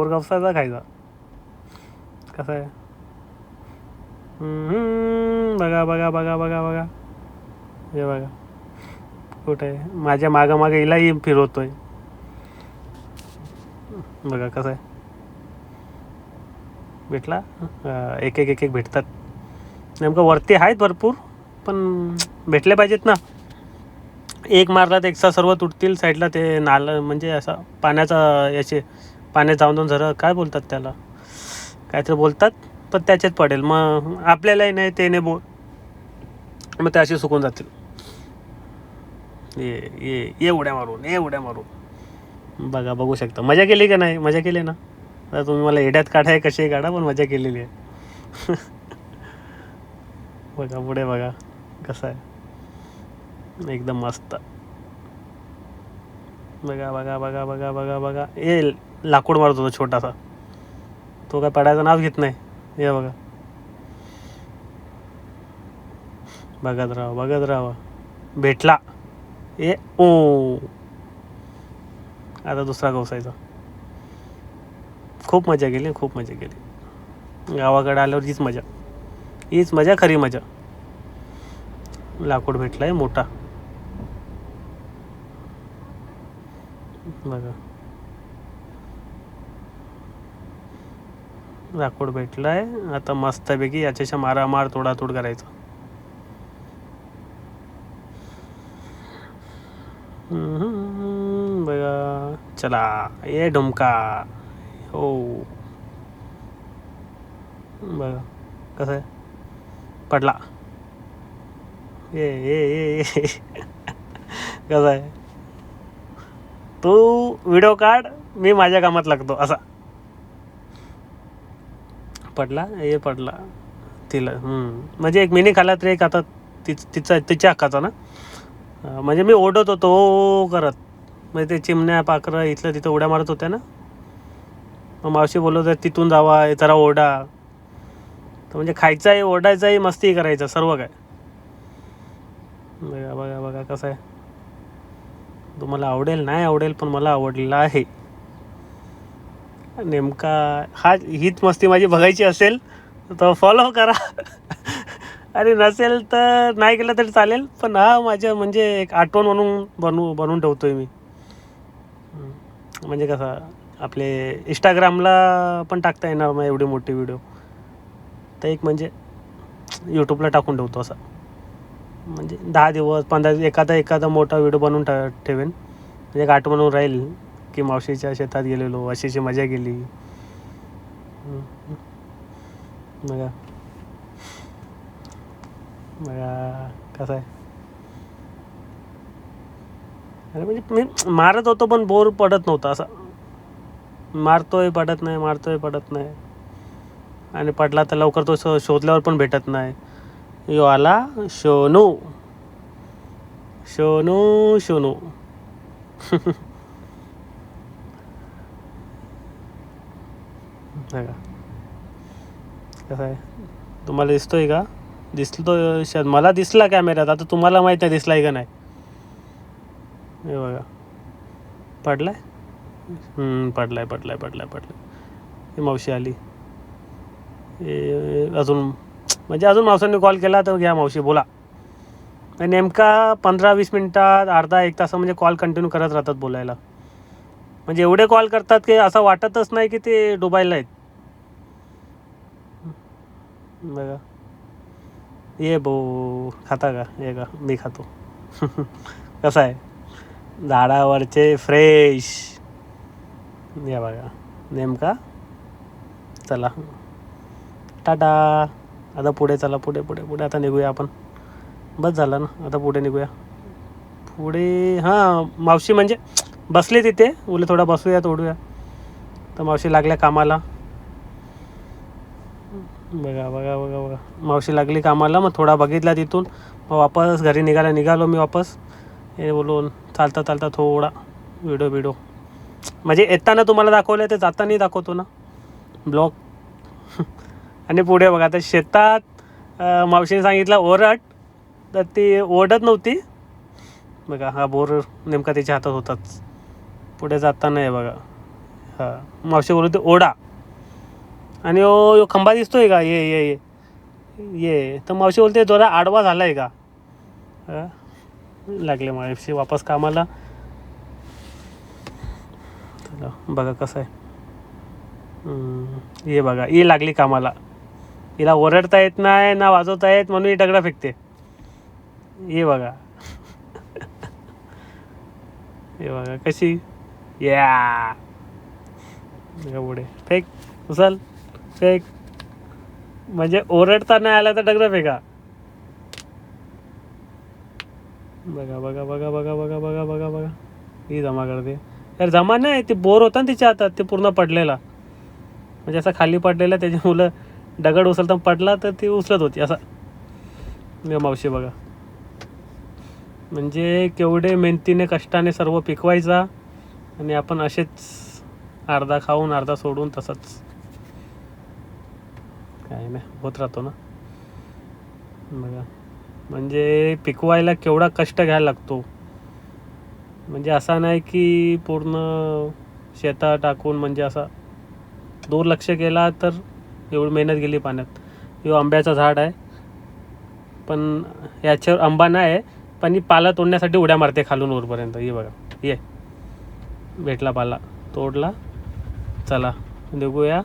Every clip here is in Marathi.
बोर कापसाचा खायचा. कसा आहे? बघा बघा बघा बघा बघा, हे बघा कुठे आहे, माझ्या मागं मागं हिलाही फिरवतोय. बघा कसं आहे, भेटला. एक एक एक एक भेटतात. नेमकं वरती आहेत भरपूर, पण भेटले पाहिजेत ना. एक मारला तर एकसा सर्व तुटतील. साईडला ते नालं म्हणजे असं पाण्याचा याचे पाण्यात जाऊन जाऊन जरा काय बोलतात त्याला, काहीतरी बोलतात, पण त्याच्यात पडेल. मग आपल्यालाही नाही ते नाही मग ते असे सुकून जातील. ये उड्या मारून, ये उड्या मारून. बघा, बघू शकता. मजा केली का नाही? मजा केली ना. आता तुम्ही मला एड्यात काढाय कशी काढा, पण मजा केलेली आहे. बघा पुढे बघा कसं आहे, एकदम मस्त. बघा बघा बघा बघा बघा बघा, हे लाकूड मारत होता छोटासा, तो काय पडायचं नाव घेत नाही. हे बघा, बघत राहा बघत राहा. भेटला. ए ओ, आता दुसरा गवसायचा. खूप मजा केली, खूप मजा केली. गावाकडे आल्यावर हीच मजा, हीच मजा, खरी मजा. लाकूड भेटलाय मोठा. बघा, लाकूड भेटलाय. आता मस्तपैकी याच्याशी मारामार तोडातोड करायचं. बघा, चला ये ढुमका. हो, बघा कसं आहे, पडला. ये कसं आहे, तू व्हिडिओ काढ, मी माझ्या कामात लागतो. असा पडला, हे पडला तिला. म्हणजे एक मिनी खाला तर एक आता तिच्या हक्काचा ना. म्हणजे मी ओढत होतो करत, म्हणजे ते चिमण्या पाखरं इथलं तिथं उड्या मारत होत्या ना. मग मावशी बोलत होत्या तिथून जावा, जरा ओढा. तर म्हणजे खायचाही, ओढायचाही, मस्ती करायचं, सर्व काय. बघा बघा बघा कसं आहे. तुम्हाला आवडेल नाही आवडेल, पण मला आवडलेला आहे. नेमका हीच मस्ती माझी बघायची असेल तर फॉलो करा. आणि नसेल तर नाही केलं तरी चालेल, पण हा माझ्या म्हणजे एक आठवण म्हणून बनवून ठेवतो आहे मी. म्हणजे कसं, आपले इंस्टाग्रामला पण टाकता येणार मग एवढी मोठी व्हिडिओ, तर एक म्हणजे यूट्यूबला टाकून ठेवतो असं. म्हणजे 10 दिवस 15 एखादा मोठा व्हिडिओ बनवून ठेवेन. म्हणजे एक आठवण म्हणून राहील की मावशीच्या शेतात गेलेलो, अशी मजा केली. बघा बघा कसं आहे. अरे म्हणजे मी मारत होतो, पण बोर पडत नव्हता. असं मारतोय पडत नाही, मारतोय पडत नाही. आणि पडला तर लवकर तो शोधल्यावर पण भेटत नाही. यो आला शोनू, शोनू शोनू. बघा कसं आहे, तुम्हाला दिसतोय का? दिसतो मला, दिसला कॅमेऱ्यात. आता तुम्हाला माहीत नाही दिसलाय का नाही. हे बघा, पडलाय. पडलाय पडलाय पडलाय पडलाय. ही मावशी आली. अजून म्हणजे अजून मावसांनी कॉल केला तर घ्या मावशी बोला. नेमका 15-20 मिनटात, अर्धा एक तास म्हणजे कॉल कंटिन्यू करत राहतात बोलायला. म्हणजे एवढे कॉल करतात की असं वाटतच नाही की ते डुबायला आहेत. बघा, ये भाऊ खाता का? ये का, मी खातो. कसं आहे, झाडावरचे फ्रेश. या बघा नेमका. चला टाटा. आता पुढे चला, पुढे पुढे पुढे आता निघूया आपण. बस झालं ना, आता पुढे निघूया. पुढे हां, मावशी म्हणजे बसले तिथे, बोले थोडा बसूया तोडूया. तर मावशी लागल्या कामाला. बघा बघा बघा बघा, मावशी लागली कामाला. मग थोडा बघितला तिथून, मग वापस घरी निघालो मी वापस. हे बोलून चालता चालता थोडा व्हिडिओ म्हणजे येताना तुम्हाला दाखवलं, ते जाताना दाखवतो ना ब्लॉग. आणि पुढे बघा, आता शेतात मावशीने सांगितलं ओरड, तर ती ओढत नव्हती. बघा हा बोर नेमका त्याच्या हातात होताच. पुढे जाताना आहे बघा, हां मावशी बोलते ओढा. आणि यो खंबा दिसतोय का ये ये ये ये तर मावशी बोलते जरा आडवा झाला आहे का. लागले मावशी वापस कामाला. चला बघा कसं आहे. ये बघा ही लागली कामाला. हिला ओरडता येत नाही ना वाजवता येत म्हणून ही दगडा फेकते. ये बघा हे बघा कशी या पुढे फेक उचल फेक. म्हणजे ओरडता नाही आला तर दगड फेका. बघा बघा बघा बघा बघा बघा बघा बघा ही जमा करते. यार जमा नाही ते बोर होता ना तिच्या हातात ते पूर्ण पडलेला. म्हणजे असं खाली पडलेला त्याची मुलं दगड उचलता पडला तर ती उचलत होती असा. मावशी बघा म्हणजे केवढे मेहनतीने कष्टाने सर्व पिकवायचा आणि आपण असेच अर्धा खाऊन अर्धा सोडून तसंच काय नाही होत राहतो ना. बघा म्हणजे पिकवायला केवढा कष्ट घ्यायला लागतो. म्हणजे असा नाही की पूर्ण शेतात टाकून म्हणजे असा दुर्लक्ष केला तर एवढी मेहनत गेली पाण्यात. हे आंब्याचं झाड आहे पण याच्यावर आंबा नाही आहे पण ही पाला तोडण्यासाठी उड्या मारते खालून वरपर्यंत. ये बघा ये भेटला पाला तोडला. चला बघूया.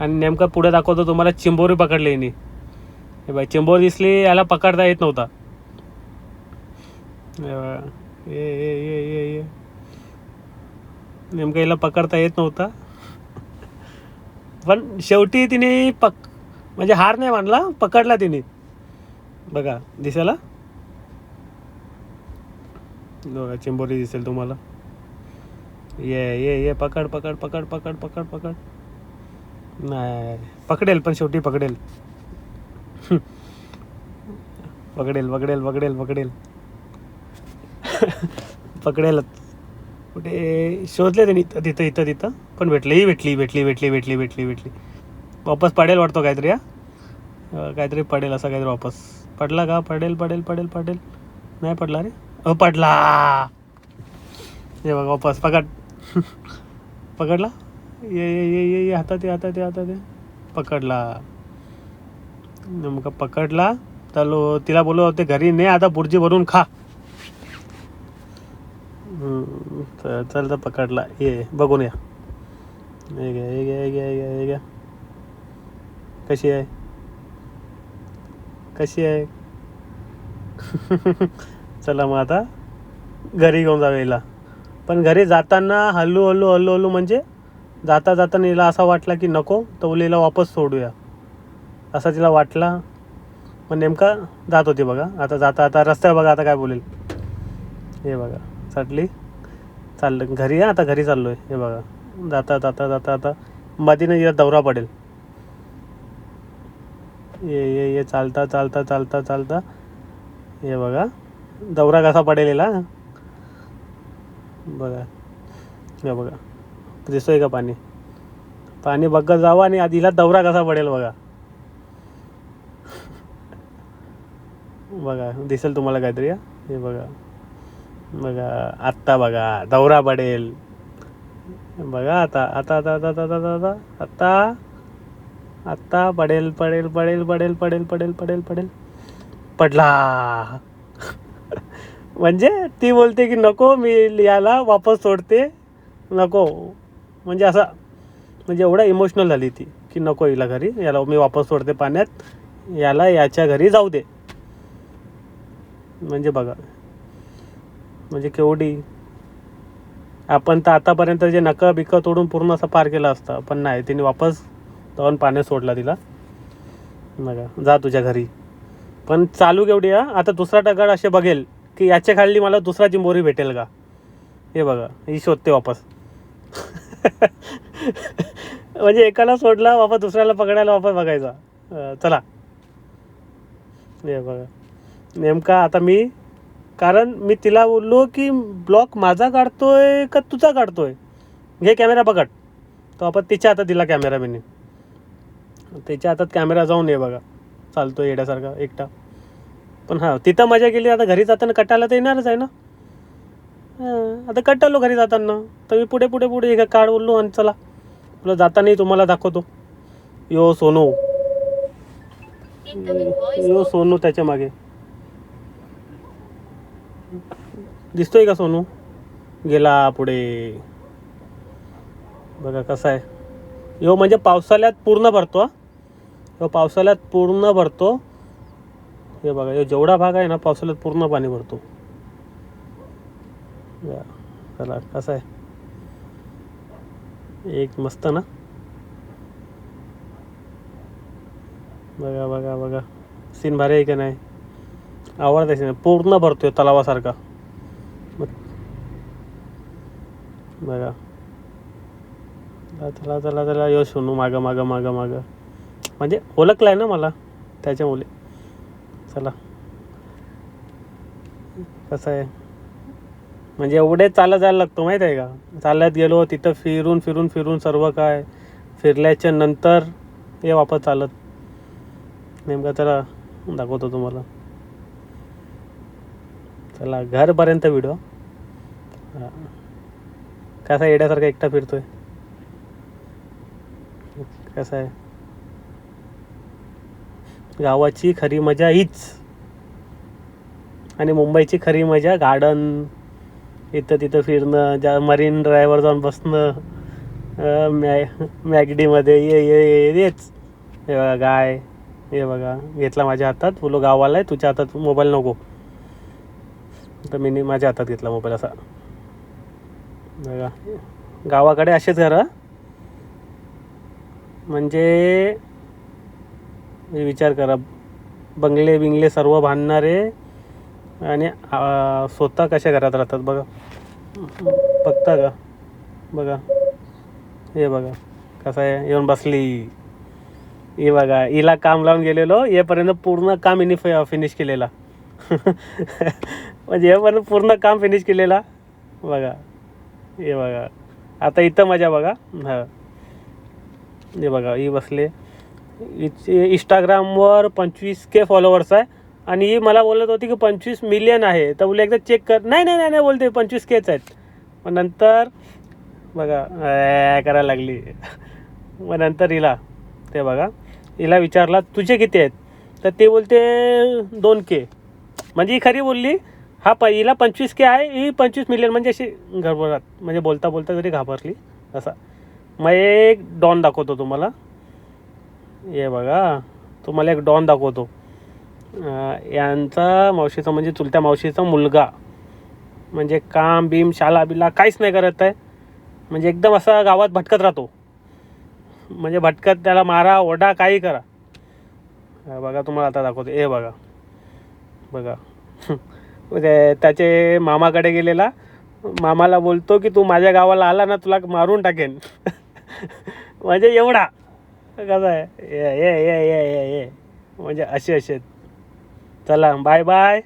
आणि नेमकं पुढे दाखवतो तुम्हाला चिंबोरी पकडली हिने. हे बाई चिंबोरी दिसली याला पकडता येत नव्हता. ये ये ये ये ये नेमकं याला पकडता येत नव्हता पण शेवटी तिने म्हणजे हार नाही मानला पकडला तिने. बघा दिसायला बघा चिंबोरी दिसेल तुम्हाला. ये ये ये पकड पकड पकड पकड पकड पकड. नाही पकडेल पण शेवटी पकडेल. पकडेल पकडेल पकडेल पकडेल पकडेलच. कुठे शोधले त्यांनी तिथं इथं तिथं पण भेटली भेटली भेटली भेटली भेटली भेटली भेटली. वापस पडेल वाटतो काहीतरी. काहीतरी पडेल असं काहीतरी वापस. पडला का पडेल पडेल पडेल पडेल. नाही पडला रे पडला. हे बघा वापस पकड. पकडला. ये ये ये ये ये हातात ये हातात ये हातात ये. पकडला. नेमका पकडला तर तिला बोलत होते घरी ने आता बुर्जी भरून खा. चल तर पकडला. ये बघून या. हे घ्या हे घ्या हे घ्या हे घ्या हे घ्या. कशी आहे कशी आहे. चला मग आता घरी घेऊन जाऊ हिला. पण घरी जाताना हल्लू हल्लू हल्लू हल्लू म्हणजे जाता जाताना हिला असा वाटला की नको तर हिला वापस सोडूया असा तिला वाटला. पण नेमका जात होती बघा. आता जाता आता रस्त्यावर बघा आता काय बोलेल. हे बघा चटली चाललं घरी. आता घरी चाललो आहे. हे बघा जाता जाता जाता आता मधीनं हिला दौरा पडेल. ये ये ये चालता चालता चालता चालता. हे बघा दौरा कसा पडेल हिला. बघा हे बघा दिसतोय का पाणी. पाणी बघत जावं आणि आधीला दौरा कसा पडेल बघा. बघा दिसेल तुम्हाला काहीतरी. हे बघा बघा आत्ता बघा दौरा पडेल. बघा आता आता आता आता आता आता आता आता पडेल पडेल पडेल पडेल पडेल पडेल पडेल पडेल. पडला. म्हणजे ती बोलते की नको मी याला वापस सोडते नको. म्हणजे असा म्हणजे एवढा इमोशनल झाली ती की नको हिला घरी याला मी वापस सोडते पाण्यात याला याच्या घरी जाऊ दे. म्हणजे बघा म्हणजे केवढी. आपण तर आतापर्यंत जे नकं बिकं तोडून पूर्ण असं पार केलं असतं पण नाही तिने वापस जाऊन पाण्यात सोडला तिला. बघा जा तुझ्या घरी. पण चालू केवढी आता दुसरा दगड असे बघेल की याच्या खाली मला दुसरा चिंबोरी भेटेल का. हे बघा ही शोधते वापस. म्हणजे एकाला सोडला वापस दुसऱ्याला पकडायला वापस बघायचा. चला हे बघा नेमका आता मी कारण मी तिला बोललो की ब्लॉक माझा काढतोय का तुझा काढतोय घे कॅमेरा पकड. तो आपण तिच्या हातात दिला कॅमेरा. मी तिच्या हातात कॅमेरा जाऊन ये बघा चालतो येड्यासारखा एकटा. पण हां तिथं मजा केली. आता घरी जाताना कटायला तर येणारच आहे ना. आता कटालो घरी जाताना तर मी पुढे पुढे पुढे काढ बोललो आणि चला तुला जाताना तुम्हाला दाखवतो. यो सोनू, यो सोनू त्याच्या मागे दिसतोय का? सोनू गेला पुढे. बघा कसा आहे यो, म्हणजे पावसाळ्यात पूर्ण भरतो. यो पावसाळ्यात पूर्ण भरतो. हे बघा, यो जेवढा भाग आहे ना पावसाळ्यात पूर्ण पाणी भरतो. चला कसा आहे, एक मस्त ना. बघा बघा बघा, सीन भारी आहे का नाही? आवडत आहे, पूर्ण भरतोय तलावासारखा. बघा चला चला चला, यो सोनू मागं मागं मागं मागं, म्हणजे ओळखलं आहे ना मला त्याच्यामुळे. चला कसं आहे, म्हणजे एवढे चालत जायला लागतो माहीत आहे का? चालत गेलो तिथं फिरून फिरून फिरून सर्व काय फिरल्याच्या नंतर हे वापस चालत. नेमका चला दाखवतो तुम्हाला. चला घरपर्यंत व्हिडिओ. हां, कसा येड्यासारखा एकटा फिरतोय. कसं आहे, गावाची खरी मजा हीच. आणि मुंबईची खरी मजा गार्डन, इथं तिथं फिरणं, ज्या मरीन ड्रायव्हर जाऊन बसणं, मॅगडीमध्ये येच. हे बघा गाय, हे बघा घेतला माझ्या हातात. बोलो गावाला आहे, तुझ्या हातात मोबाईल नको. तर मी माझ्या हातात घेतला मोबाईल असा. बघा गावाकडे असेच घरं, म्हणजे विचार करा, बंगले बिंगले सर्व बांधणारे आणि स्वतः कशा घरात राहतात बघा. बघता का? बघा हे बघा कसं आहे, येऊन बसली. हे बघा, हिला काम लावून गेलेलो, येपर्यंत पूर्ण काम हिने फिनिश केलेला. म्हणजे येपर्यंत पूर्ण काम फिनिश केलेला. बघा हे बघा, आता इथं मजा बघा. हां हे बघा, ही बसले. इंस्टाग्रामवर 25K फॉलोअर्स आहे, आणि ही मला बोलत होती की 25 मिलियन आहे. तर बोले एकदा चेक कर. नाही नाही नाही नाही बोलते 25Kच आहेत. मग नंतर बघा करायला लागली. मग नंतर हिला ते बघा, हिला विचारला तुझे किती आहेत, तर ते बोलते 2K. म्हणजे ही खरी बोलली. हिला 25K आहे, ही 25 मिलियन, म्हणजे अशी घरभरात, म्हणजे बोलता बोलता तरी घाबरली असा. मग एक डॉन दाखवतो तुम्हाला. हे बघा, तुम्हाला एक डॉन दाखवतो. यांचा मावशीचा, म्हणजे चुलत्या मावशीचा मुलगा, म्हणजे काम बीम शाला बिला काहीच नाही करत आहे. म्हणजे एकदम असा गावात भटकत राहतो. म्हणजे भटकत, त्याला मारा ओढा काही करा. बघा तुम्हाला आता दाखवतो. हे बघा बघा. त्याचे मामाकडे गेलेला, मामाला बोलतो की तू माझ्या गावाला आला ना तुला मारून टाकेन. म्हणजे एवढा कसं आहे, ये ये ये ये ये, म्हणजे असे. चला बाय बाय.